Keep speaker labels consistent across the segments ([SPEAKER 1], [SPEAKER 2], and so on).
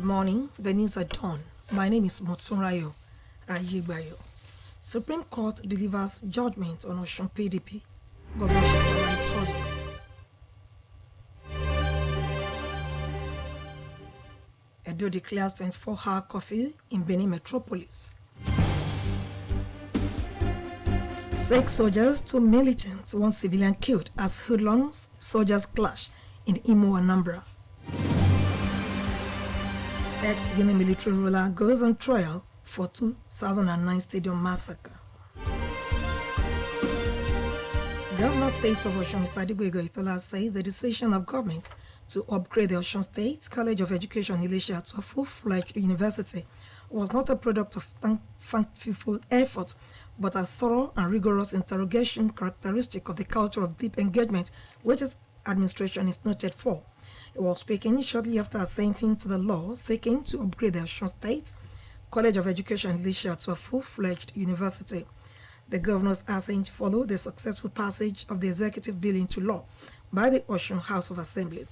[SPEAKER 1] Good morning. The news at dawn. My name is Motsunrayo Ayigbayo. Supreme Court delivers judgment on Osun PDP governorship by Thursday. Edo declares 24-hour curfew in Benin metropolis. 6 soldiers, 2 militants, 1 civilian killed as hoodlums soldiers clash in Imo, Anambra. Ex-Guinea military ruler goes on trial for 2009 stadium massacre. Governor State of Osun, Mr. Adigwego Itola, says the decision of government to upgrade the Osun State College of Education Ilesha to a full-fledged university was not a product of thankful effort, but a thorough and rigorous interrogation characteristic of the culture of deep engagement which its administration is noted for. He was speaking shortly after assenting to the law seeking to upgrade the Osun State College of Education Ilesha to a full-fledged university. The governor's assent followed the successful passage of the executive bill into law by the Osun House of Assembly.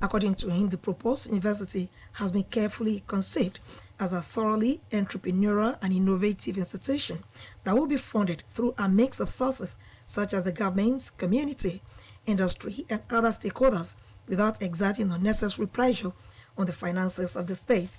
[SPEAKER 1] According to him, the proposed university has been carefully conceived as a thoroughly entrepreneurial and innovative institution that will be funded through a mix of sources such as the government, community, industry, and other stakeholders without exerting unnecessary pressure on the finances of the state.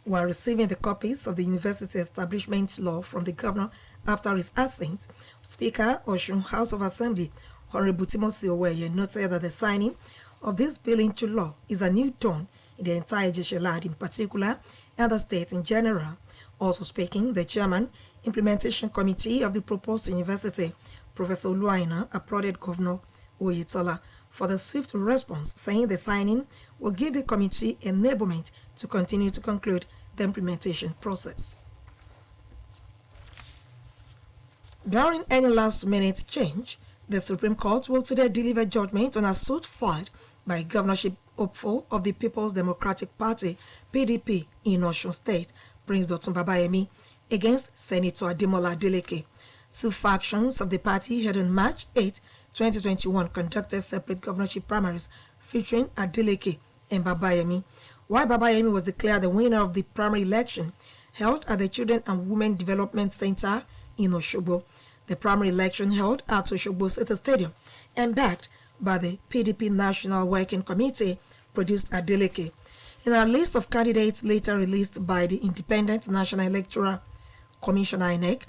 [SPEAKER 1] While receiving the copies of the university establishment law from the governor after his assent, Speaker Osun House of Assembly Honorable Timothy Oweye noted that the signing of this bill into law is a new dawn in the entire Ijese land in particular and the state in general. Also speaking, the chairman, implementation committee of the proposed university, Professor Oluwaina, applauded Governor Oyetola for the swift response, saying the signing will give the committee enablement to continue to conclude the implementation process. During any last-minute change, the Supreme Court will today deliver judgment on a suit filed by governorship hopeful of the People's Democratic Party, PDP, in Osun State, Prince Dotun Babayemi, against Senator Ademola Adeleke. 2 factions of the party held on March 8, 2021 conducted separate governorship primaries featuring Adeleke and Babayemi. While Babayemi was declared the winner of the primary election held at the Children and Women Development Center in Osogbo, the primary election held at Osogbo City Stadium and backed by the PDP National Working Committee produced Adeleke. In a list of candidates later released by the Independent National Electoral Commission INEC,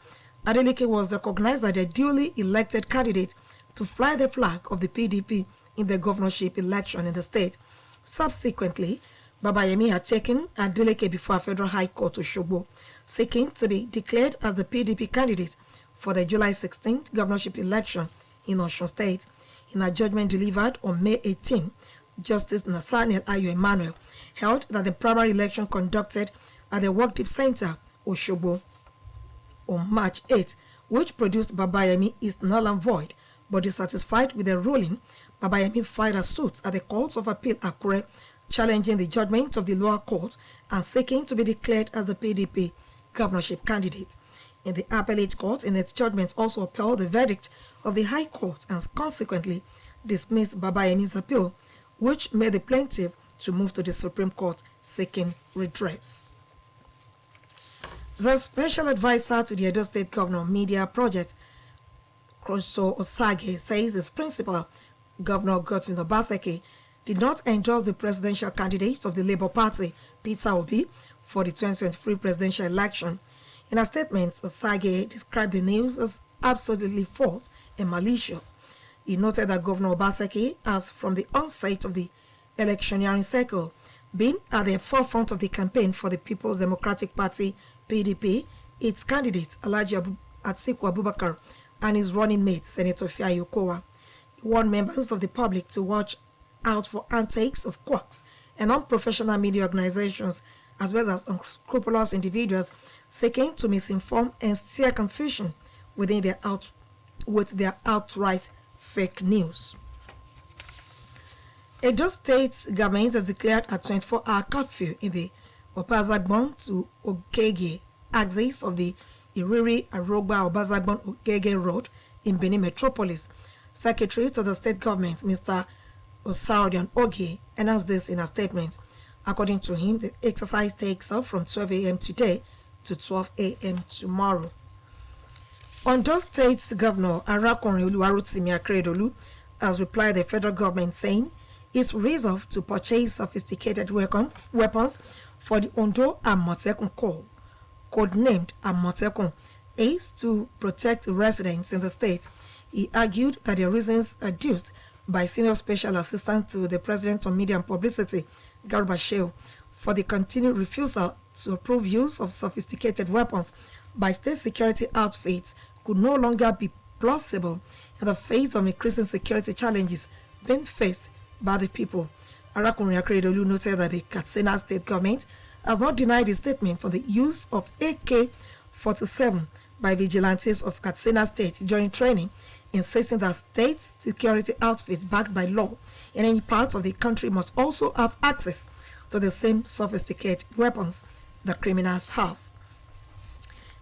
[SPEAKER 1] Adeleke was recognized as the duly elected candidate to fly the flag of the PDP in the governorship election in the state. Subsequently, Babayemi had taken Adeleke before a federal high court Osogbo, seeking to be declared as the PDP candidate for the July 16th governorship election in Osun State. In a judgment delivered on May 18, Justice Nathaniel Ayo Emmanuel held that the primary election conducted at the Workdeep Center, Osogbo, on March 8, which produced Babayemi, is null and void, but dissatisfied with the ruling, Babayemi filed a suit at the Court of Appeal Akure, challenging the judgment of the lower court and seeking to be declared as the PDP governorship candidate. In the appellate court, in its judgment, also upheld the verdict of the High Court and consequently dismissed Babayemi's appeal, which made the plaintiff to move to the Supreme Court seeking redress. The special advisor to the Edo State Governor Media Project, Kroso Osage, says his principal, Governor Godwin Obaseki, did not endorse the presidential candidates of the Labour Party, Peter Obi, for the 2023 presidential election. In a statement, Osage described the news as absolutely false and malicious. He noted that Governor Obaseki has, from the onset of the electioneering cycle, been at the forefront of the campaign for the People's Democratic Party, PDP, its candidate, Alhaji Atiku Abubakar, and his running mate, Senator Fiayo Kowa. He warned members of the public to watch out for antics of quacks and unprofessional media organizations, as well as unscrupulous individuals seeking to misinform and steer confusion with their outright fake news. Edo State government has declared a 24-hour curfew in the Obazagbon to Okege axis of the Iriri-Arogba-Obazagbon-Okege Road in Benin Metropolis. Secretary to the state government, Mr. Osaudian Ogie, announced this in a statement. According to him, the exercise takes off from 12 a.m. today to 12 a.m. tomorrow. Ondo State's Governor Arakunrin Oluwarotimi Akeredolu has replied the federal government saying its resolve to purchase sophisticated weapons for the Ondo Amotekun Corps, codenamed Amotekun, is to protect residents in the state. He argued that the reasons adduced by Senior Special Assistant to the President on Media and Publicity, Garba Shehu, for the continued refusal to approve use of sophisticated weapons by state security outfits could no longer be plausible in the face of increasing security challenges being faced by the people. Arakunrin Akeredolu noted that the Katsina state government has not denied the statement on the use of AK-47 by vigilantes of Katsina state during training, insisting that state security outfits backed by law in any part of the country must also have access to the same sophisticated weapons the criminals have.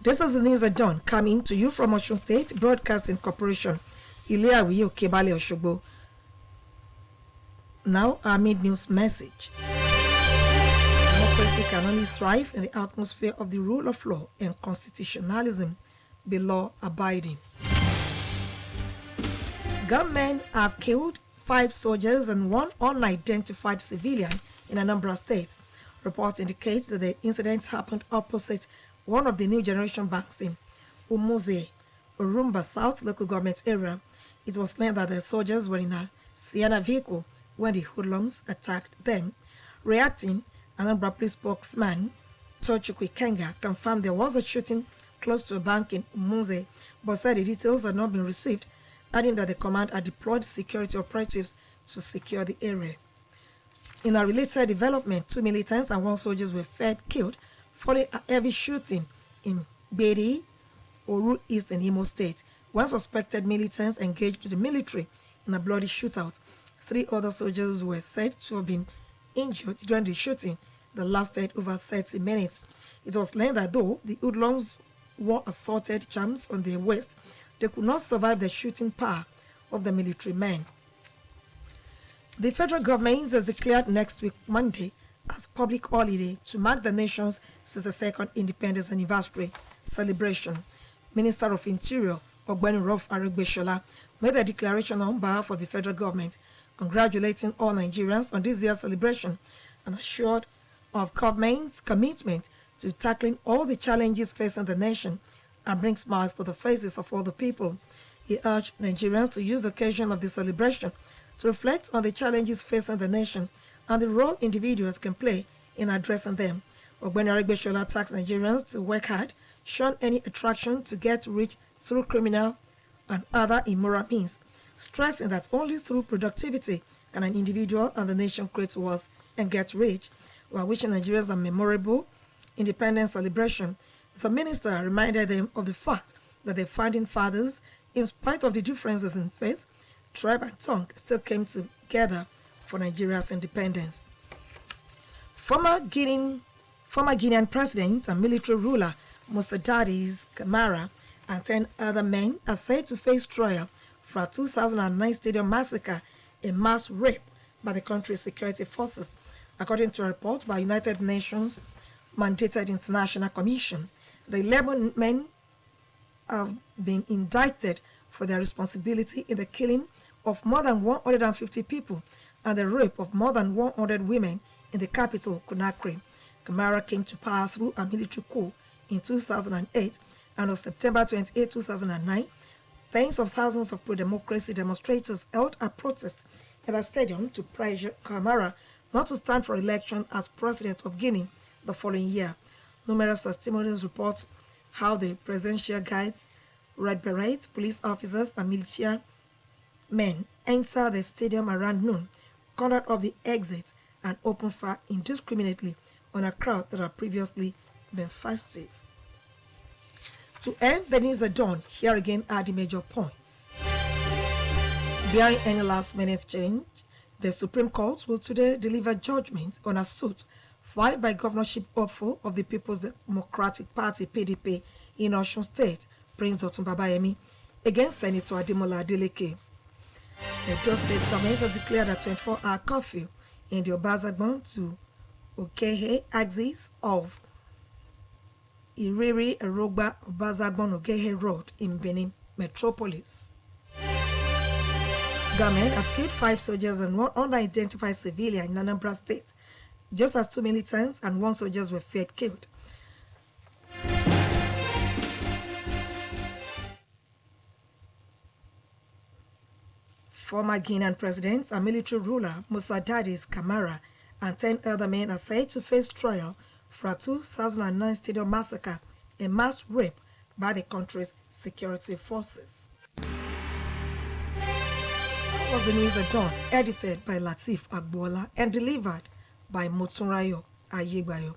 [SPEAKER 1] This is the news at dawn, coming to you from Osun State Broadcasting Corporation, Ile-Awiye Okebale Osogbo. Now, our mid-news message. Democracy can only thrive in the atmosphere of the rule of law and constitutionalism, be law-abiding. Gunmen have killed 5 soldiers and 1 unidentified civilian in Anambra State. Reports indicate that the incident happened opposite one of the new generation banks in Umuze, Orumba South local government area. It was claimed that the soldiers were in a Sienna vehicle when the hoodlums attacked them. Reacting, Anambra police spokesman Tochukwu Kenga confirmed there was a shooting close to a bank in Umuze, but said the details had not been received, adding that the command had deployed security operatives to secure the area. In a related development, 2 militants and 1 soldier were killed following a heavy shooting in Beri, Oru East in Imo State, when suspected militants engaged the military in a bloody shootout. 3 other soldiers were said to have been injured during the shooting that lasted over 30 minutes. It was claimed that though the hoodlums wore assorted charms on their waist, they could not survive the shooting power of the military men. The federal government has declared next week, Monday, as public holiday to mark the nation's 62nd independence anniversary celebration. Minister of Interior, Ogbeni Rauf Aregbesola, made a declaration on behalf of the federal government, congratulating all Nigerians on this year's celebration and assured of government's commitment to tackling all the challenges facing the nation and bring smiles to the faces of all the people. He urged Nigerians to use the occasion of the celebration to reflect on the challenges facing the nation and the role individuals can play in addressing them. Ogbeni Aregbesola tasked Nigerians to work hard, shun any attraction to get rich through criminal and other immoral means, stressing that only through productivity can an individual and the nation create wealth and get rich. While wishing Nigerians a memorable independence celebration, the minister reminded them of the fact that the founding fathers, in spite of the differences in faith, tribe and tongue, still came together for Nigeria's independence. Former Guinean president and military ruler Musa Dadis Camara and 10 other men are said to face trial for a 2009 stadium massacre, a mass rape by the country's security forces, according to a report by United Nations mandated International Commission. The 11 men have been indicted for their responsibility in the killing of more than 150 people and the rape of more than 100 women in the capital, Conakry. Camara came to power through a military coup in 2008, and on September 28, 2009, tens of thousands of pro-democracy demonstrators held a protest in the stadium to pressure Camara not to stand for election as president of Guinea the following year. Numerous testimonies report how the presidential guards, Red Beret, police officers, and military men entered the stadium around noon, cornered off the exit, and opened fire indiscriminately on a crowd that had previously been festive. To end the news at dawn, here again are the major points. Bearing any last-minute change, the Supreme Court will today deliver judgment on a suit filed by governorship hopeful of the People's Democratic Party (PDP) in Osun State, Prince Dotun Babayemi, against Senator Ademola Adeleke. The Edo State government has declared a 24-hour curfew in the Obazagbon to Okehe axis of Iriri Erogba Obazagbon Okehe Road in Benin Metropolis. Government have killed 5 soldiers and 1 unidentified civilian in Anambra State, just as 2 militants and 1 soldier were feared killed. Former Guinean president and military ruler Musa Dadis Camara and 10 other men are said to face trial for a 2009 stadium massacre, a mass rape by the country's security forces. That was the news at dawn, edited by Latif Agbola and delivered by Motunrayo Ayegbayo.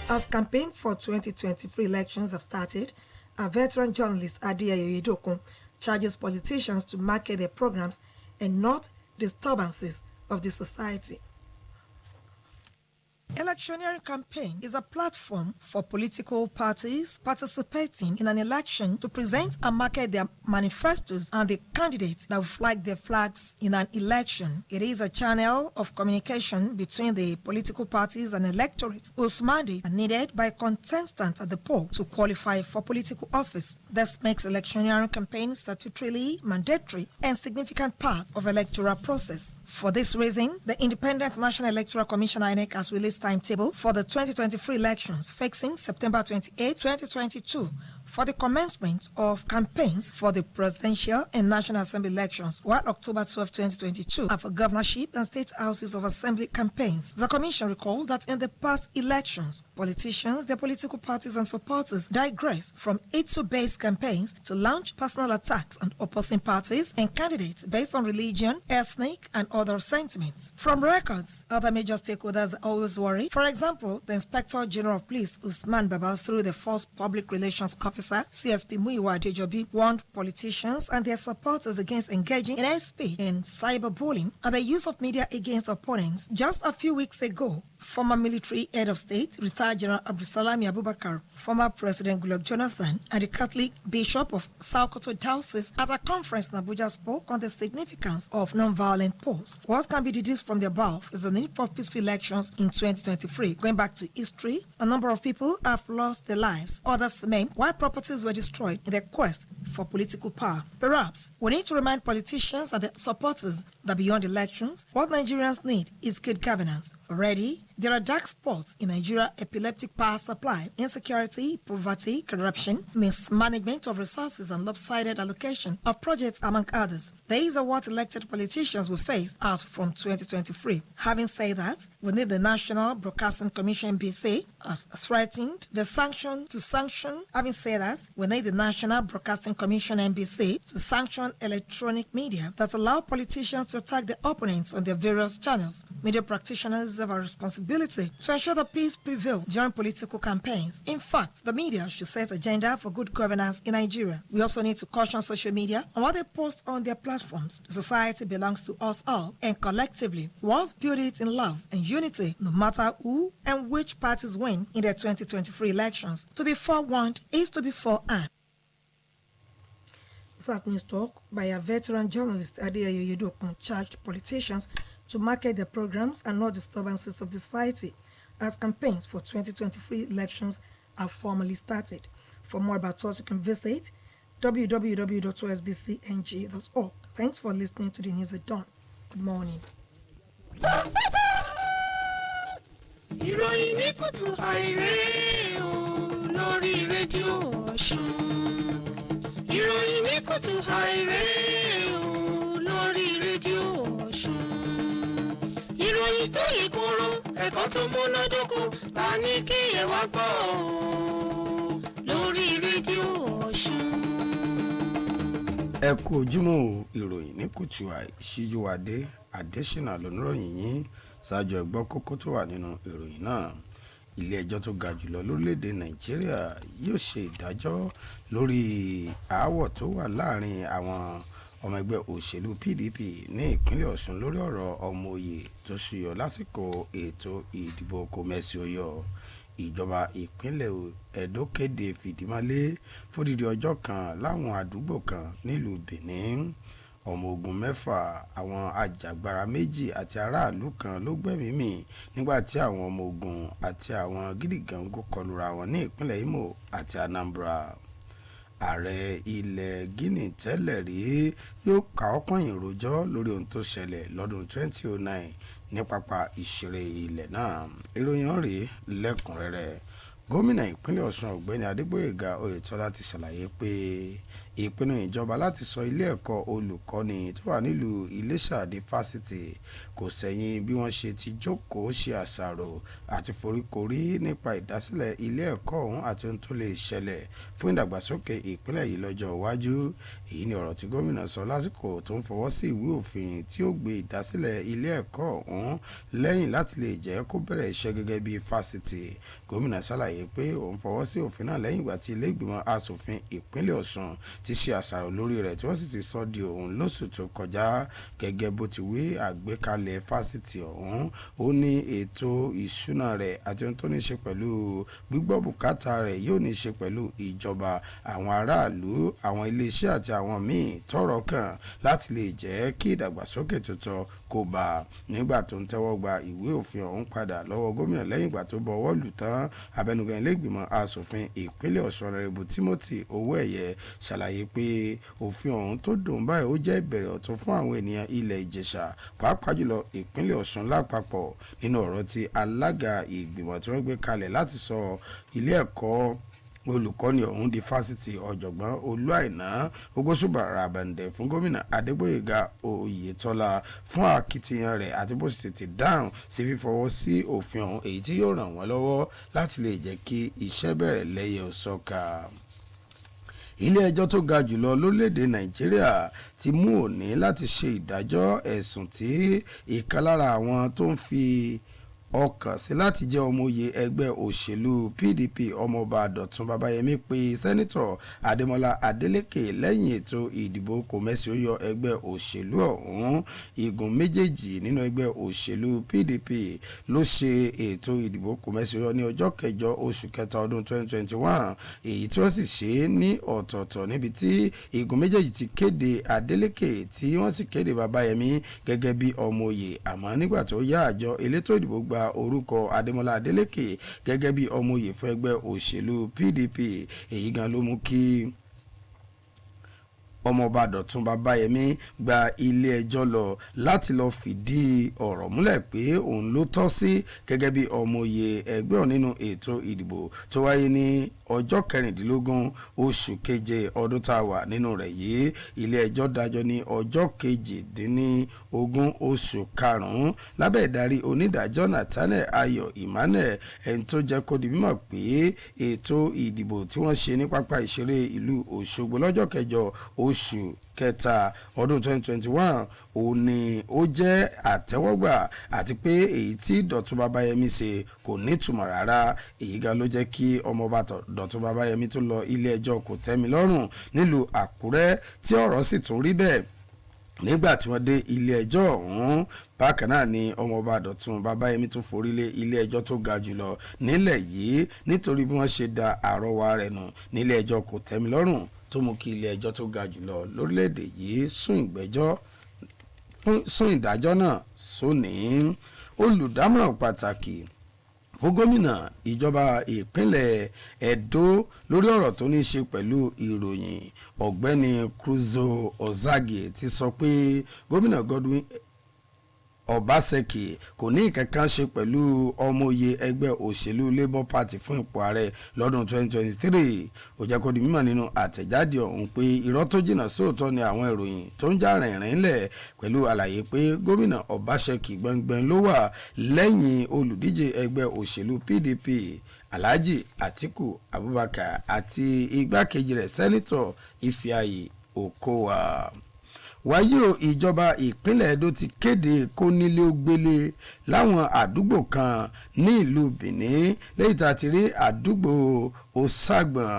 [SPEAKER 1] As campaign for 2023 elections have started, a veteran journalist Adiayo Yedokun charges politicians to market their programs and not disturbances of the society. Electioneering campaign is a platform for political parties participating in an election to present and market their manifestos and the candidates that will flag their flags in an election. It is a channel of communication between the political parties and electorate whose mandates are needed by contestants at the poll to qualify for political office. This makes electioneering campaigns statutorily mandatory and significant part of electoral process. For this reason, the Independent National Electoral Commission (INEC) has released timetable for the 2023 elections fixing September 28, 2022 for the commencement of campaigns for the presidential and National Assembly elections, while October 12, 2022 are for governorship and state houses of assembly campaigns. The commission recalled that in the past elections, politicians, their political parties and supporters digress from issue-based campaigns to launch personal attacks on opposing parties and candidates based on religion, ethnic and other sentiments. From records, other major stakeholders are always worried. For example, the Inspector General of Police, Usman Baba, through the first Public Relations Officer, CSP Muyiwa Adejobi, warned politicians and their supporters against engaging in hate speech and cyberbullying and the use of media against opponents. Just a few weeks ago, former military head of state, retired General Abdusalami Abubakar, former President Goodluck Jonathan, and the Catholic Bishop of Sokoto Diocese at a conference in Abuja spoke on the significance of non-violent polls. What can be deduced from the above is the need for peaceful elections in 2023. Going back to history, a number of people have lost their lives, others maimed, while properties were destroyed in their quest for political power. Perhaps we need to remind politicians and their supporters that beyond elections, what Nigerians need is good governance. Already, there are dark spots in Nigeria's epileptic power supply: insecurity, poverty, corruption, mismanagement of resources, and lopsided allocation of projects, among others. These are what elected politicians will face as from 2023. Having said that, we need the National Broadcasting Commission (NBC) as threatened the sanction. Having said that, we need the National Broadcasting Commission (NBC) to sanction electronic media that allow politicians to attack their opponents on their various channels. Media practitioners have a responsibility to ensure that peace prevails during political campaigns. In fact, the media should set agenda for good governance in Nigeria. We also need to caution social media on what they post on their platforms. The society belongs to us all, and collectively, we must build it in love and unity, no matter who and which parties win in the 2023 elections. To be forewarned is to be forearmed. That news talk by a veteran journalist, Adiayo Yedokun, charged politicians to market their programs and not disturbances of the society as campaigns for 2023 elections are formally started. For more about us, you can visit www.osbcng.org. Thanks for listening to the news at dawn. Good morning.
[SPEAKER 2] Ìròyìn ní KUTUAI rèé o lórí rédíò Ọ̀ṣun. Ìròyìn ní KUTUAI rèé o lórí rédíò Ọ̀ṣun. Ìròyìn tó yè koro, ẹ̀kọ́ tó múnádóko, la ní kí ẹ wá gbọ́ o lórí rédíò Ọ̀ṣun.
[SPEAKER 3] Ẹ kú ojúmọ́ ìròyìn ní KUTUAI Síjúwadé Adésínà lóníròyìn yín. Ṣáájú ẹ gbọ́ kókó tó wà nínú ìròyìn náà. Ilé ẹjọ́ tó ga jùlọ lórílẹ̀‐èdè Nàìjíríà yóò ṣe ìdájọ́ lórí aáwọ̀ tó wà láàrin àwọn ọmọ ẹgbẹ́ òṣèlú PDP ní ìpínlẹ̀ Ọ̀ṣun lórí ọ̀rọ̀ ọmọ òye tó ṣúyọ lásìkò ètò ìdìbò kòmẹ́sì-óyọ. Ìjọba ìpínlẹ̀ Ẹdó kéde fìdímọ́lé fódìdí ọjọ́ kan láwọn àdúgbò kan nílùú Benin. ọmọ ogun 6, àwọn ajàgbara 2 àti aráàlú kan ló gbẹ̀mí mì nígbà tí àwọn ọmọ ogun àti àwọn gídígàngó kọlura wọn ní ìpínlẹ̀ Imo àti Anambra. Ààrẹ ilẹ̀ Guinea tẹ́lẹ̀ rí yóò ká ọpọ́nyìn rojọ́ lórí ohun tó ṣẹlẹ̀ lọ́dún 2009 ní pápá ìṣeré ilẹ̀ náà. Ìròyìn rèé lẹ́kùnrẹ́rẹ́. Gómìnà ìpínlẹ̀ Ọ̀ṣun ọ̀gbẹ́ni Adégbóyèga Oyètọ́lá ti ṣàlàyé pé ìpinnu ìjọba láti sọ ilé ẹ̀kọ́ olùkọ́ni tó wà nílùú Iléṣà di fásitì kò sẹ́yìn bí wọ́n ṣe ti jókòó ṣe àṣàrò àti foríkorí nípa ìdásílẹ̀ ilé ẹ̀kọ́ ọ̀hún àti ohun tó lè ṣẹlẹ̀ fún ìdàgbàsókè ìpínlẹ̀ yìí lọ́jọ́ iwájú. Èyí ni ọ̀rọ̀ tí gómìnà sọ lásìkò tó ń fọwọ́ sí ìwé òfin tí ó gbé ìdásílẹ̀ ilé ẹ̀kọ́ ọ̀hún lẹ́yìn láti lè jẹ́ kó bẹ̀rẹ̀ iṣẹ́ gẹ́gẹ́ bí fásitì. Gómìnà ṣàlàyé pé òun fọwọ́ sí òfin náà lẹ́yìn ìgbà tí ilé ìgbìmọ̀ asòfin ìpínlẹ̀ Ọ̀ṣun ti ṣe àṣàrò lórí rẹ̀ tí wọ́n sì ti sọ di òun lóṣù tó kọjá. Gẹ́gẹ́ bó ti wí àgbékalẹ̀ fásitì ọ̀hún, ó ní ètò ìṣúná rẹ̀ àti ohun tó ní ṣe pẹ̀lú gbígbọ́ bùkátà rẹ̀ yóò ní ṣe pẹ̀lú ìjọba, àwọn aráàlú, àwọn iléeṣẹ́ àti àwọn míì tọ́rọ̀ kàn láti lè jẹ́ kí ìdàgbàsókè tuntun kó bá. Nígbà tó ń tẹ́wọ́ gba ìwé òfin ọ̀hún padà lọ́wọ́ gómìnà lẹ́yìn ìgbà tó bọwọ́ lù tán, abẹnugan ilé ìgbìmọ̀ asòfin ìpínlẹ̀ Ọ̀ṣun Honorable Timothy Owóẹ̀yẹ ṣàlàyé pé òfin ọ̀hún tó dùn báyìí ó jẹ́ ìbẹ̀rẹ̀ ọ̀tun fún àwọn ènìyàn ilẹ̀ Ìjẹ̀ṣà pàápàá jùlọ ìpínlẹ̀ Ọ̀ṣun lápapọ̀. Nínú ọ̀rọ̀ tí alága ìgbìmọ̀ tí wọ́n gbé kalẹ̀ láti sọ ilé ẹ̀kọ́ olùkọ́ni ọ̀hún di fásitì, ọ̀jọ̀gbọ́n Olúàìná Ògbóṣùbà ràbàǹdẹ̀ fún gómìnà Adégbóyèga Oyètọ́lá fún akitiyan rẹ̀ àti bó ṣe tètè dáhùn sí fífọwọ́ sí òfin ọ̀hún, èyí tí yóò ràn wọ́n lọ́wọ́ láti lè jẹ́ kí iṣẹ́ bẹ̀rẹ̀ lẹ́yẹ òsọ́ka. Ilé ẹjọ́ tó ga jùlọ lórílẹ̀‐èdè Nàìjíríà ti mú òní láti ṣe ìdájọ́ ẹ̀sùn tí ìkan lára àwọn tó ń fi ọkàn sí láti jẹ́ ọmọoyè ẹgbẹ́ òṣèlú PDP ọmọọba Dọ̀tun Babayẹmí pé sẹ́nitọ̀ Adémọ́lá Adélékè lẹ́yìn ètò ìdìbò kòmẹ́sì ó yọ ẹgbẹ́ òṣèlú ọ̀hún. Igun méjèèjì nínú ẹgbẹ́ òṣèlú PDP ló ṣe ètò ìdìbò kòmẹ́sì ó yọ ní ọjọ́ 8 oṣù kẹta ọdún 2021, èyí tí wọ́n sì ṣe ní ọ̀tọ̀ọ̀tọ̀ níbi tí igun méjèèjì ti kéde Adélékè tí wọ́n sì kéde Babayẹmí gẹ́gẹ́ bí ọmọoyè, àmọ́ nígbà tó yá àjọ elétò ìdìbò gba orúkọ Adémọ́lá Adélékè gẹ́gẹ́ bí ọmọoyè fún ẹgbẹ́ òṣèlú PDP. Èyí gan ló mú kí ọmọọba Dọ̀tun Babayẹmí gba ilé ẹjọ́ lọ láti lọ fìdí ọ̀rọ̀ múlẹ̀ pé òun ló tọ́ sí gẹ́gẹ́ bí ọmọoyè ẹgbẹ́ òun nínú ètò ìdìbò tó wáyé ní ọjọ́ 16 oṣù keje ọdún tá a wà nínú rẹ̀ yìí. Ilé ẹjọ́ dájọ́ ní ọjọ́ 18 oṣù karùn-ún lábẹ́ ìdarí onídàájọ́ Nathaniel Ayọ̀ Emmanuel, ẹni tó jẹ́ kó di mímọ̀ pé ètò ìdìbò tí wọ́n ṣe ní pápá ìṣeré ìlú Òṣogbo lọ́jọ́ 9 oṣù kẹta ọdún 2021 òun ni ó jẹ́ àtẹ́wọ́gbà àti pé èyí tí Dọ̀tun Babayẹmí ṣe kò nítumọ̀ rárá. Èyí gan ló jẹ́ kí ọmọọba Dọ̀tun Babayẹmí tó lọ ilé ẹjọ́ kòtẹ́milọ́rùn nílùú Àkúrẹ́ tí ọ̀rọ̀ sì tún rí bẹ́ẹ̀ nígbà tí wọ́n dé ilé ẹjọ́ ọ̀hún. Bákan náà ni ọmọọba Dọ̀tun Babayẹmí tún forí lé ilé ẹjọ́ tó ga jùlọ nílẹ̀ yìí nítorí bí wọ́n ṣe da àrọwà rẹ̀ nù nílé ẹjọ́ kòtẹ́milọ́rùn tó mú kí ilé ẹjọ́ tó ga jùlọ lórílẹ̀‐èdè yìí sún ìdájọ́ náà sóní. Olùdámọ̀ràn pàtàkì fún gómìnà ìjọba ìpínlẹ̀ Ẹdó lórí ọ̀rọ̀ tó ní ṣe pẹ̀lú ìròyìn ọ̀gbẹ́ni Cruzo Ozage ti sọ pé gómìnà Godwin Obaseki kò ní ìkankan ṣe pẹ̀lú ọmọoyè ẹgbẹ́ òṣèlú Labour Party fún ipò ààrẹ lọ́dún 2023. Ó jẹ́ kó di mímọ̀ nínú àtẹ̀jáde ọ̀hún pé irọ́ tó jìnnà sóòótọ́ ni àwọn ìròyìn tó ń já rìnrìn lẹ̀, pẹ̀lú àlàyé pé gómìnà Obaseki gbọ̀ngbọ̀n ló wà lẹ́yìn olùdíje ẹgbẹ́ òṣèlú PDP Alhaji Atiku Abubakar àti igbákejì rẹ̀ sẹ́nitọ̀ Ifeanyi Okowa. Wáyé o, ìjọba ìpínlẹ̀ Ẹdó ti kéde kónílé-ó-gbélé láwọn àdúgbò kan ní ìlú Benin, lẹ́yìn tá a ti rí àdúgbò Òṣàgbọ̀n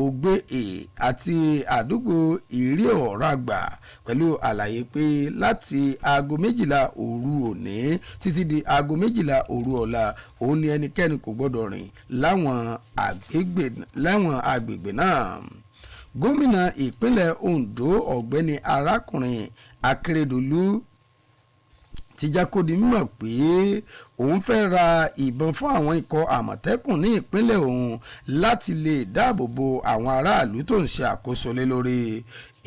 [SPEAKER 3] Ògbé-è àti àdúgbò Ìrí Ọ̀ràgbà, pẹ̀lú àlàyé pé láti aago 12 òru òní títí di aago 12 òru ọ̀la òun ni ẹnikẹ́ni kò gbọ́dọ̀ rìn láwọn agbègbè náà. gómìnà ìpínlẹ̀ Ondo ọ̀gbẹ́ni arákùnrin Akérédolú ti jẹ́ kó di mímọ̀ pé òun fẹ́ ra ìbọn fún àwọn ikọ̀ àmọ̀tẹ́kùn ní ìpínlẹ̀ òun láti lè dáàbò bo àwọn aráàlú tó ń ṣe àkóso lé lórí.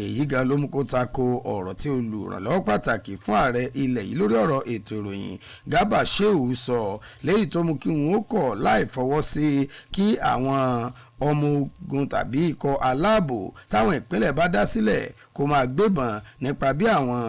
[SPEAKER 3] Èyí gan ló mú kó tako ọ̀rọ̀ tí olùrànlọ́wọ́ pàtàkì fún ààrẹ ilẹ̀ yìí lórí ọ̀rọ̀ ètò ìròyìn Garba Shehu sọ, léyìí tó mú kí wọn ó kọ̀ láì fọwọ́ sí kí àwọn ọmọ ogun tàbí ikọ̀ aláàbò táwọn ìpínlẹ̀ bá dá sílẹ̀ kó máa gbébọn nípa bí àwọn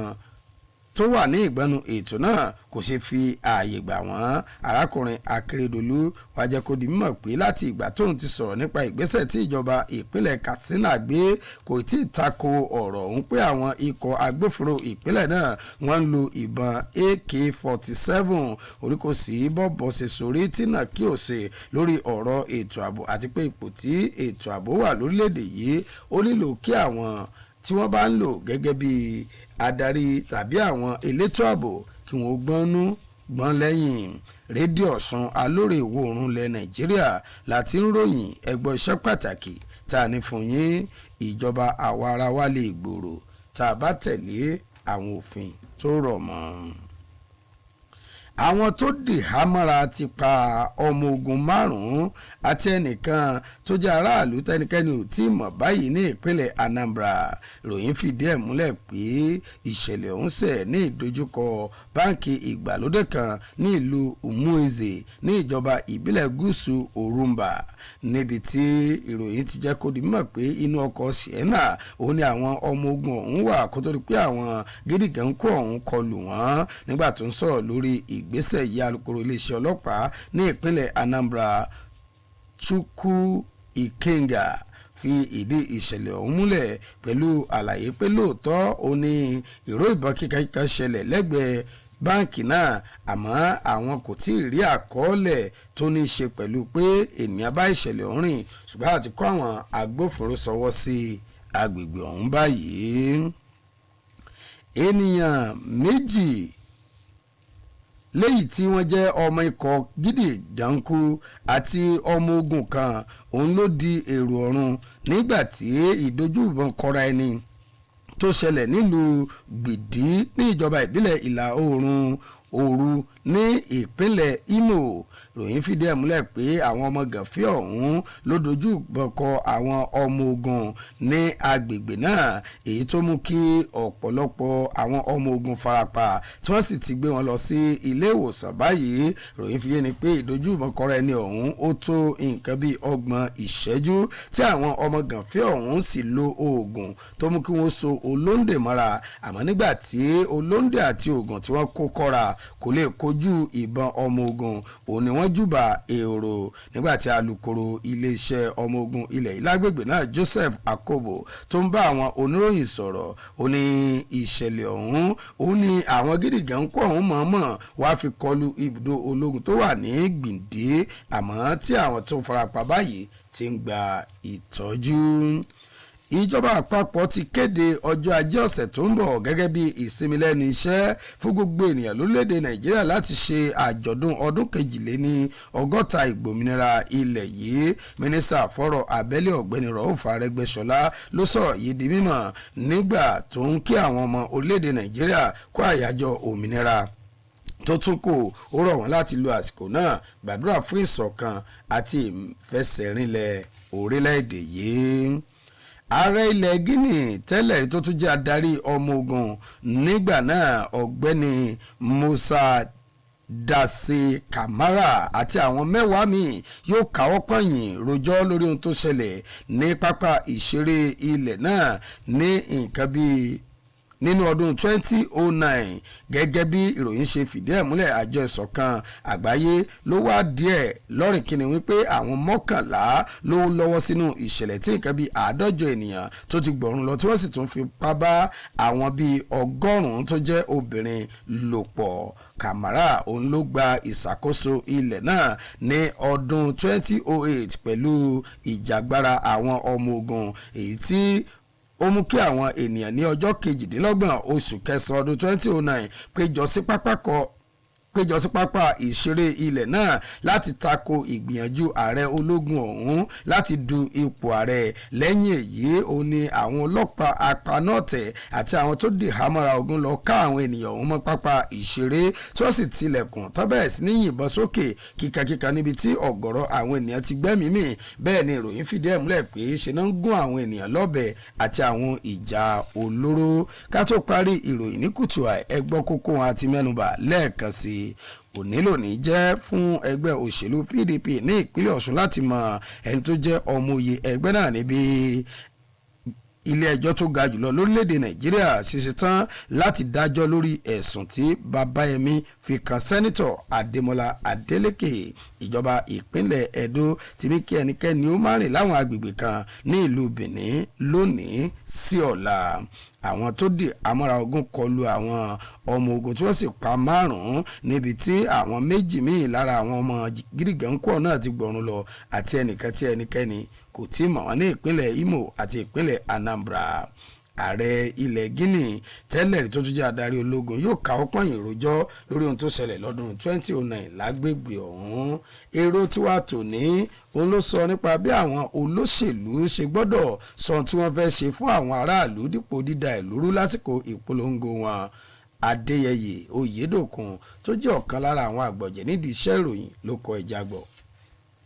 [SPEAKER 3] tó wà ní ìgbẹ́nu ètò náà kò ṣe fi ààyè gbà wọ́n. Arákùnrin Akérédolú wá jẹ́ kó di mímọ̀ pé láti ìgbà tóun ti sọ̀rọ̀ nípa ìgbésẹ̀ tí ìjọba ìpínlẹ̀ Katsina gbé kò tí ì tako ọ̀rọ̀ ọ̀hún pé àwọn ikọ̀ agbófinró ìpínlẹ̀ náà wọ́n ń lo ìbọn AK-47 orí kò sí bọ́bọ̀ ṣe sórí tí náà kí ò ṣe lórí ọ̀rọ̀ ètò ààbò àti pé ipò tí ètò ààbò wà lórílẹ̀‐èdè yìí ó nílò kí àwọn tí wọ́n bá ń lò gẹ́gẹ́ bí adarí tàbí àwọn elétò ààbò kí wọ́n gbọ́n lẹ́yìn. Rédíò Ọ̀ṣun alóore ìwọ̀ oòrùn ilẹ̀ Nàìjíríà láti ń ròyìn ẹgbọ́ iṣẹ́ pàtàkì tá a ní fún yín. Ìjọba àwa ara wa lè gbòòrò tá a bá tẹ̀lé àwọn òfin tó rọ̀ mọ́. Àwọn tó dì hámọ́ra ti pa ọmọ ogun 5 àti ẹnìkan tó jẹ́ aráàlú tẹnikẹ́ni ò tí ì mọ̀ báyìí ní ìpínlẹ̀ Anambra. Ìròyìn fìdí ẹ̀ múlẹ̀ pé ìṣẹ̀lẹ̀ ọ̀hún ṣẹ̀ ní ìdojúkọ báǹkì ìgbàlódé kan ní ìlú Umueze ní ìjọba ìbílẹ̀ gúúsù Orumba, níbi tí ìròyìn ti jẹ́ kó di mímọ̀ pé inú ọkọ̀ Sienna òun ni àwọn ọmọ ogun ọ̀hún wà kó tó di pé àwọn gídígànkù ọ̀hún kọlù wọ́n. Nígbà tó ń sọ̀rọ̀ lórí ìgbésẹ̀ yìí, alukoro iléeṣẹ́ ọlọ́pàá ní ìpínlẹ̀ Anambra Chukwu Ikenga fi ìdí ìṣẹ̀lẹ̀ ọ̀hún múlẹ̀ pẹ̀lú àlàyé pé lóòótọ́ ó ní ìró ìbọn kíkà ṣẹlẹ̀ lẹ́gbẹ̀ẹ́ báǹkì náà, àmọ́ àwọn kò tí ì rí àkọọ́lẹ̀ tó ní í ṣe pẹ̀lú pé ènìyàn bá ìṣẹ̀lẹ̀ ọ̀hún rìn, ṣùgbọ́n àti kó àwọn agbófinró sọwọ́ sí agbègbè ọ̀hún báyìí. Ènìyàn 2 léyìí tí wọ́n jẹ́ ọmọ ikọ̀ gídígànkù àti ọmọ ogun kan òun ló di èrò ọ̀run nígbà tí ìdojúìbọn kọra ẹni tó ṣẹlẹ̀ nílùú Gbìdí ní ìjọba ìbílẹ̀ ìlà oòrùn Òru ní ìpínlẹ̀ Imo. Ròyìn fìdí ẹ̀ múlẹ̀ pé àwọn ọmọ gànfẹ́ ọ̀hún ló dojú ìbọn kọ àwọn ọmọ ogun ní agbègbè náà, èyí tó mú kí ọ̀pọ̀lọpọ̀ àwọn ọmọ ogun farapa tí wọ́n sì ti gbé wọn lọ sí ilé ìwòsàn báyìí. Ròyìn fi yé ni pé ìdojú ìbọn kọra ẹni ọ̀hún ó tó nǹkan bíi 30 ìṣẹ́jú tí àwọn ọmọ gànfẹ́ ọ̀hún sì lo oògùn tó mú kí wọ́n so olóńdè mọ́ra, àmọ́ nígbà tí olóńdè àti oògùn tí wọ́n kó kọ́ra kò lè kojú ìbọn ọmọ ogun, òun ni wọ́n júbà èrò. Nígbàtí alukoro iléeṣẹ́ ọmọ ogun ilẹ̀ ìlágbègbè náà Joseph Akobo tó ń bá àwọn oníròyìn sọ̀rọ̀, ó ní ìṣẹ̀lẹ̀ ọ̀hún ó ní àwọn gídígànkù ọ̀hún mọ̀ọ́mọ̀ wá fi kọlu ibùdó ológun tó wà ní Gbìndé, àmọ́ tí àwọn tó farapa báyìí ti ń gba ìtọ́jú. Ìjọba àpapọ̀ ti kéde ọjọ́ ajé ọ̀sẹ̀ tó ń bọ̀ gẹ́gẹ́ bí ìsinmi lẹ́nu iṣẹ́ fún gbogbo ènìyàn lórílẹ̀‐èdè Nàìjíríà láti ṣe àjọ̀dún ọdún 62 ìgbòmìnira ilẹ̀ yìí. Mínísítà fọ́rọ̀ abẹ́lé ọ̀gbẹ́ni Rauf Arẹ́gbẹ́ṣọlá ló sọ̀rọ̀ yìí di mímọ̀ nígbà tó ń kí àwọn ọmọ orílẹ̀‐èdè Nàìjíríà kú àyájọ́ òmìnira tó tún kù. Ó rọ̀ wọ́n láti lo àsìkò náà gbàdúrà fún ìṣọ̀kan àti ìfẹsẹ̀rinlẹ̀ orílẹ̀‐èdè yìí. Ààrẹ ilẹ̀ Guinea tẹ́lẹ̀ rí tó tún jẹ́ adarí ọmọ ogun nígbà náà ọ̀gbẹ́ni Musa Dase Kamara àti àwọn 10 míì yóò káwọ́ pọ̀nyìn rojọ́ lórí ohun tó ṣẹlẹ̀ ní pápá ìṣeré ilẹ̀ náà ní nǹkan bíi nínú ọdún 2009 gẹ́gẹ́ bí ìròyìn ṣe fìdí ẹ̀ múlẹ̀. Àjọ ìṣọ̀kan àgbáyé ló wá díẹ̀ lọ́rìn kíni wípé àwọn 11 ló lọ́wọ́ sínú ìṣẹ̀lẹ̀ tí nǹkan bíi 150 ènìyàn tó ti gbọ̀run lọ tí wọ́n sì tún fipá bá àwọn bíi 100 tó jẹ́ obìnrin lò pọ̀. Kamara òun ló gba ìṣàkóso ilẹ̀ náà ní ọdún 2008 pẹ̀lú ìjàgbara àwọn ọmọ ogun, èyí tí ó mú kí àwọn ènìyàn ní ọjọ́ 28 oṣù kẹsàn-án ọdún 2009 péjọ sí pápákọ̀ péjọ sí pápá ìṣeré ilẹ̀ náà láti tako ìgbìyànjú ààrẹ ológun ọ̀hún láti du ipò ààrẹ. Lẹ́yìn èyí ó ní àwọn ọlọ́pàá apanọ́tẹ̀ àti àwọn tó dì hámọ́ra ogun lọ ká àwọn ènìyàn ọ̀hún mọ́ pápá ìṣeré tí wọ́n sì tilẹ̀kùn tó bẹ̀rẹ̀ sí ní yìnbọn sókè kíkankíkan níbi tí ọ̀gọ̀rọ̀ àwọn ènìyàn ti gbẹ́mìí mì. Bẹ́ẹ̀ ni ìròyìn fìdí ẹ̀ múlẹ̀ pé ṣe náà ń gún àwọn ènìyàn lọ́bẹ àti àwọn ìjà olóró. Ká tó parí ìròyìn ní KUTUAI ẹ gbọ́ kókó wọn àti mẹ́nubà lẹ́ẹ̀kan sí i. Òní lónìí jẹ́ fún ẹgbẹ́ òṣèlú PDP ní ìpínlẹ̀ Ọ̀ṣun láti mọ ẹni tó jẹ́ ọmọ òye ẹgbẹ́ náà níbi ilé ẹjọ́ tó ga jùlọ lórílẹ̀‐èdè Nàìjíríà ṣiṣẹ́ tán láti dájọ́ lórí ẹ̀sùn tí Babayemi fi kan sẹ́nitọ̀ Adémọ́lá Adélékè. Ìjọba ìpínlẹ̀ Ẹdó ti ní kí ẹnikẹ́ni ó má rìn láwọn agbègbè kan ní ìlú Benin lónìí sí ọ̀la. Àwọn tó dì àmọ́ra ogun kọlu àwọn ọmọ ogun tí wọ́n sì pa 5 níbi tí àwọn méjì míì lára àwọn ọmọ gírígànkọ́ náà ti gbọ̀run lọ àti ẹnìkan tí ẹnikẹ́ni kò tí ì mọ̀ wọ́n ní ìpínlẹ̀ Imo àti ìpínlẹ̀ Anambra. Ààrẹ ilẹ̀ Guinea tẹ́lẹ̀rí tó tún jẹ́ adarí ológun yóò káwọ́ pọ̀nyìn rojọ́ lórí ohun tó ṣẹlẹ̀ lọ́dún 2009 lágbègbè ọ̀hún. Èrò tí wàá tò ní òun ló sọ nípa bí àwọn olóṣèlú ṣe gbọ́dọ̀ sọ ohun tí wọ́n fẹ́ ṣe fún àwọn aráàlú dípò dídà ìlú rú lásìkò ìpolongo wọn. Adéyẹyè Oyèdòkun tó jẹ́ ọ̀kan lára àwọn àgbọ̀jẹ̀ nídìí iṣẹ́ ìròyìn ló kọ ẹja gbọ̀.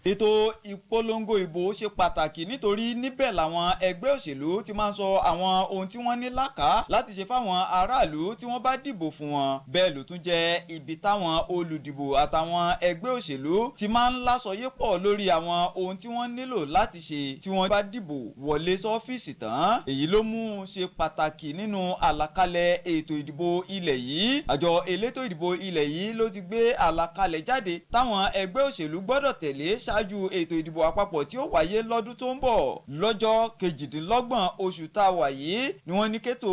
[SPEAKER 4] Ètò ìpolongo ìbò ṣe pàtàkì nítorí níbẹ̀ làwọn ẹgbẹ́ òṣèlú ti máa ń sọ àwọn ohun tí wọ́n ní lákàá láti ṣe fáwọn aráàlú tí wọ́n bá dìbò fún wọn. Bẹ́ẹ̀ ló tún jẹ́ ibi táwọn olùdìbò àtàwọn ẹgbẹ́ òṣèlú ti máa ń láṣọyépọ̀ lórí àwọn ohun tí wọ́n nílò láti ṣe tí wọ́n bá dìbò wọlé sọ́fíìsì tán. Èyí ló mú ṣe pàtàkì nínú àlàkalẹ̀ ètò ìdìbò ilẹ̀ yìí. Àjọ elétò ìdìbò ilẹ̀ yìí ló ti gbé àlàkalẹ̀ jáde táwọn ẹgbẹ́ òṣèlú gbọ́dọ̀ tẹ̀lé ṣáájú ètò ìdìbò àpapọ̀ tí ó wáyé lọ́dún tó ń bọ̀. Lọ́jọ́ 28 oṣù tá a wà yìí ni wọ́n ní kétò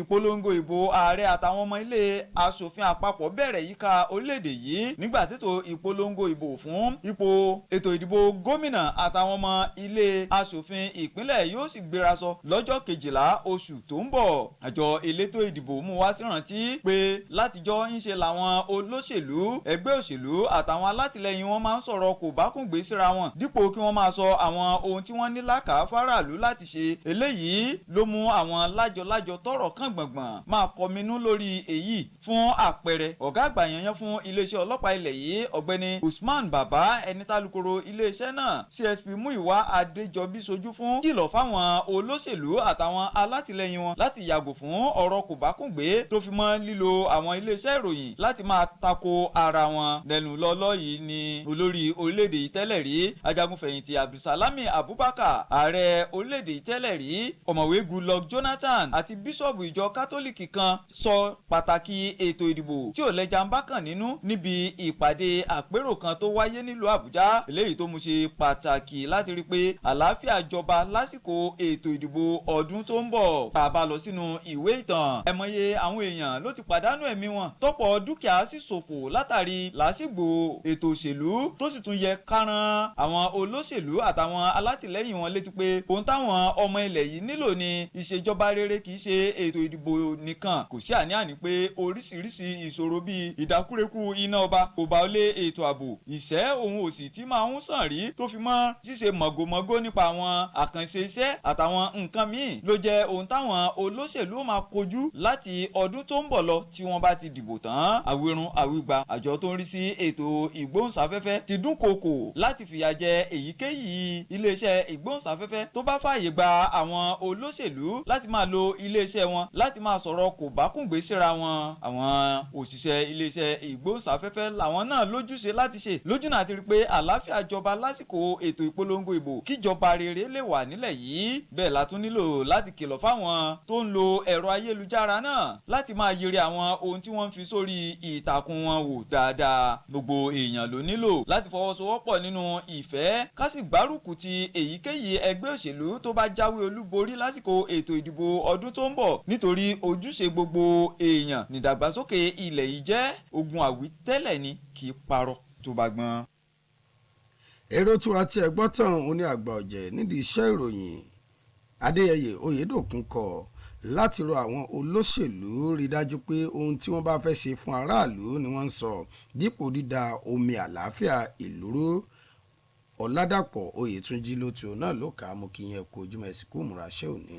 [SPEAKER 4] ìpolongo ìbò ààrẹ àtàwọn ọmọ ilé aṣòfin àpapọ̀ bẹ̀rẹ̀ yíká orílẹ̀-èdè yìí nígbà tètò ìpolongo ìbò fún ipò ètò ìdìbò gómìnà àtàwọn ọmọ ilé aṣòfin ìpínlẹ̀ yóò sì gbérasọ lọ́jọ́ 12 oṣù tó ń bọ̀. Àjọ elétò ìdìbò mú wá sí rántí pé látijọ́ ń ṣe làwọn olóṣèlú ẹgbẹ́ òṣèlú àtàwọn alátìlẹyìn wọn máa ń sọ̀rọ̀ kò bá kùn gbé síra wọn dípò kí wọ́n máa sọ àwọn ohun tí wọ́n ní lákàá fáráàlú láti ṣe. Eléyìí ló mú àwọn lájọ tọ́rọ̀ kàn gbọ̀ngbọ̀n máa kọminú lórí èyí. Fún àpẹẹrẹ ọ̀gá àgbà yanyan fún iléeṣẹ́ ọlọ́pàá ilẹ̀ yìí ọ̀gbẹ́ni Usman Baba ẹni tálukoro iléeṣẹ́ náà CSP Múyìwá Adéjọbí sojú fún kìlọ̀ fáwọn olóṣèlú àtàwọn alátìlẹyìn wọn láti yàgò fún ọ̀rọ̀ kòbákùngbé tó fi mọ́ lílo àwọn iléeṣẹ́ ìròyìn láti máa tako ara wọn. Lẹ́nu lọ́lọ́ yìí ni olórí orílẹ̀-èdè yìí tẹ́lẹ̀ rí ajagunfẹ̀yìntì Abdulsalami Abubakar ààrẹ orílẹ̀-èdè tẹ́lẹ̀ rí ọ̀mọ̀wé Goodluck Jonathan àti bíṣọ̀bù ìjọ kátólíìkì kan sọ pàtàkì ètò ìdìbò tí ò lẹ́jà ń bá kàn nínú níbi ìpàdé àpérò kan tó wáyé nílùú Àbújá. Eléyìí tó mú ṣe pàtàkì láti rí pé àlàáfíà jọba lásìkò ètò ìdìbò ọdún tó ń bọ̀. Tá a bá lọ sínú ìwé ìtàn ẹ̀mọye àwọn èèyàn ló ti pàdánù ẹ̀mí wọn tọ́pọ̀ dúkìá sì ṣòfò látàrí làásìgbò ètò òṣèlú tó sì tún yẹ kárán àwọn olóṣèlú àtàwọn alátìlẹ́yìn wọn létí pé ohun táwọn ọmọ ilẹ̀ yìí nílò ni ìṣèjọba rere kì í ṣe ètò ìdìbò nìkan. Kò sí àní-àní pé oríṣiríṣi ìṣòro bíi ìdákúrekú iná ọba kò bá lé ètò ààbò ìṣẹ́ ohun òsì tí máa ń sàn rí tó fi mọ́ ṣíṣe mọ̀gòmọ́gó nípa àwọn àkànṣe iṣẹ́ àtàwọn nǹkan míì ló jẹ́ ohun táwọn olóṣèlú máa kojú láti ọdún tó ń bọ̀ lọ tí wọ́n bá ti dìbò tán. Àwírun àwígbà àjọ tó ń rí sí ètò ìgbóhùnsáfẹ́fẹ́ ti dúnkòokò láti fìyà jẹ èyíkéyìí iléeṣẹ́ ìgbóhùnsáfẹ́fẹ́ tó bá fààyè gba àwọn olóṣèlú láti máa lo iléeṣẹ́ wọn láti máa sọ̀rọ̀ kò bá kùngbé síra wọn. Àwọn òṣìṣẹ́ iléeṣẹ́ ìgbóhùnsáfẹ́fẹ́ làwọn náà lójúṣe láti ṣe lójúnà àti rí pé àlàáfíà jọba lásìkò ètò ìpolongo ìbò kíjọba rere lè wà nílẹ̀ yìí. Bẹ́ẹ̀ la tún nílò láti kìlọ̀ fáwọn tó ń lo ẹ̀rọ ayélujára náà láti máa yiri àwọn ohun tí wọ́n fi sórí ìtàkùn wọn wò dáadáa. Gbogbo èèyàn ló nílò láti fọwọ́sowọ́pọ̀ nínú ìfẹ́ ká sì gbárùkù ti èyíkéyìí ẹgbẹ́ òṣèlú tó bá jáwé olúborí lásìkò ètò ìdìbò ọdún tó ń bọ̀ nítorí ojúṣe gbogbo èèyàn nídàgbàsókè ilẹ̀ yìí jẹ́. Ogun àwítẹ́lẹ̀ ni kì í parọ́ tó bá gbọ́n.
[SPEAKER 3] Èrò tí wàá tí ẹ gbọ́ tán òun ní àgbà ọ̀jẹ̀ nídìí iṣẹ́ ìròyìn Adéyẹyè Oyèdòkun kọ láti rọ àwọn olóṣèlú rí dájú pé ohun tí wọ́n bá fẹ́ ṣe fún aráàlú ni wọ́n ń sọ dípò dídá omi àlàáfíà ìlú rú. Ọ̀làdàpọ̀ Oyètúnjí ló ti òun náà ló kà á mú kí yẹn kó ojúmọ́ ẹ̀sìnkú múra ṣẹ́ òní.